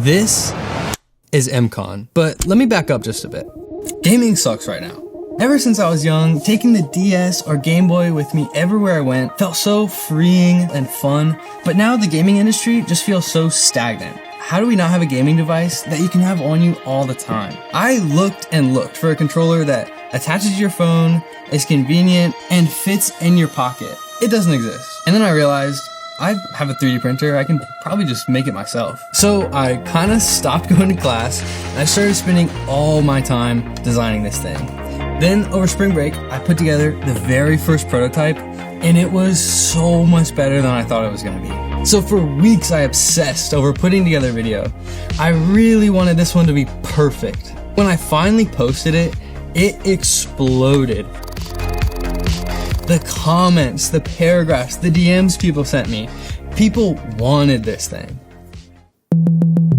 This is MCON, but let me back up just a bit. Gaming sucks right now. Ever since I was young, taking the DS or Game Boy with me everywhere I went felt so freeing and fun, but now the gaming industry just feels so stagnant. How do we not have a gaming device that you can have on you all the time? I looked and looked for a controller that attaches to your phone, is convenient, and fits in your pocket. It doesn't exist. And then I realized, I have a 3D printer, I can probably just make it myself. So I kind of stopped going to class, and I started spending all my time designing this thing. Then over spring break, I put together the very first prototype, and it was so much better than I thought it was gonna be. So for weeks I obsessed over putting together a video. I really wanted this one to be perfect. When I finally posted it, it exploded. The comments, the paragraphs, the DMs people sent me, people wanted this thing.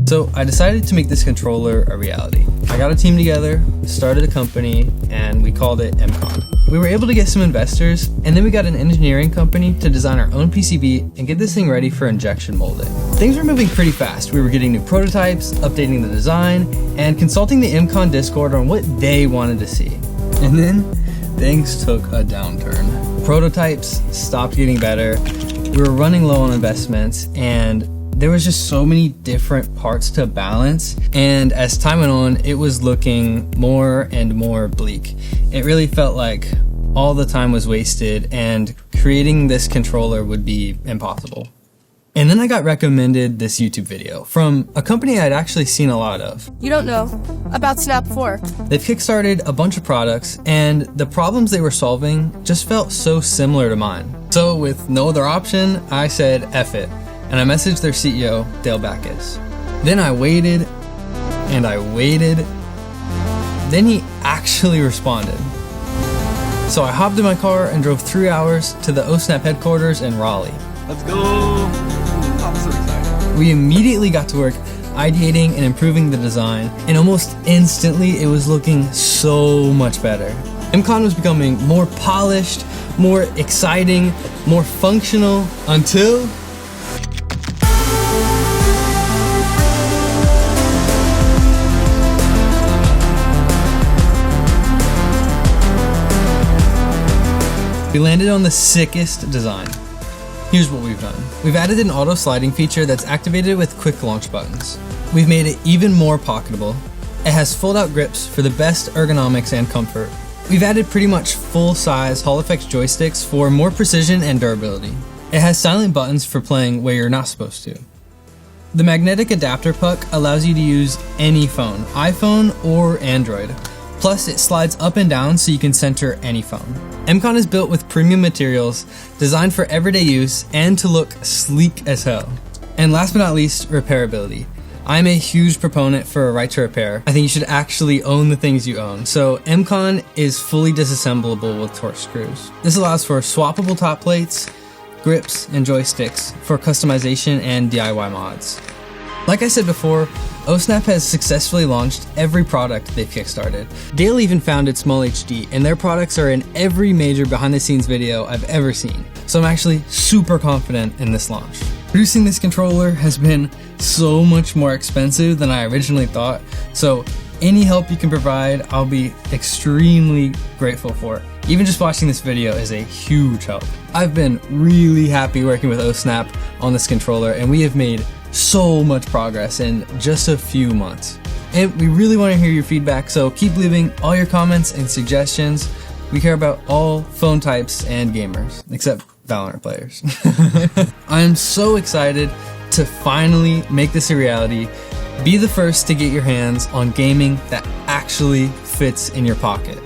So I decided to make this controller a reality. I got a team together, started a company, and we called it MCON. We were able to get some investors, and then we got an engineering company to design our own PCB and get this thing ready for injection molding. Things were moving pretty fast. We were getting new prototypes, updating the design, and consulting the MCON Discord on what they wanted to see. And then things took a downturn. Prototypes stopped getting better, we were running low on investments, and there was just so many different parts to balance, and as time went on, it was looking more and more bleak. It really felt like all the time was wasted, and creating this controller would be impossible. And then I got recommended this YouTube video from a company I'd actually seen a lot of. You don't know about Snap 4. They've kickstarted a bunch of products, and the problems they were solving just felt so similar to mine. So with no other option, I said F it, and I messaged their CEO, Dale Backus. Then I waited, and I waited. Then he actually responded. So I hopped in my car and drove 3 hours to the Ohsnap headquarters in Raleigh. Let's go! I'm so excited. We immediately got to work ideating and improving the design, and almost instantly it was looking so much better. MCON was becoming more polished, more exciting, more functional, until we landed on the sickest design. Here's what we've done. We've added an auto sliding feature that's activated with quick launch buttons. We've made it even more pocketable. It has fold-out grips for the best ergonomics and comfort. We've added pretty much full-size Hall Effects joysticks for more precision and durability. It has silent buttons for playing where you're not supposed to. The magnetic adapter puck allows you to use any phone, iPhone or Android. Plus, it slides up and down so you can center any phone. MCON is built with premium materials, designed for everyday use, and to look sleek as hell. And last but not least, repairability. I'm a huge proponent for a right to repair. I think you should actually own the things you own. So MCON is fully disassemblable with torque screws. This allows for swappable top plates, grips, and joysticks for customization and DIY mods. Like I said before, Ohsnap has successfully launched every product they've kickstarted. Dale even founded Small HD, and their products are in every major behind-the-scenes video I've ever seen. So I'm actually super confident in this launch. Producing this controller has been so much more expensive than I originally thought, so any help you can provide, I'll be extremely grateful for. Even just watching this video is a huge help. I've been really happy working with Ohsnap on this controller, and we have made so much progress in just a few months. And we really want to hear your feedback, so keep leaving all your comments and suggestions. We care about all phone types and gamers, except Valorant players. I am so excited to finally make this a reality. Be the first to get your hands on gaming that actually fits in your pocket.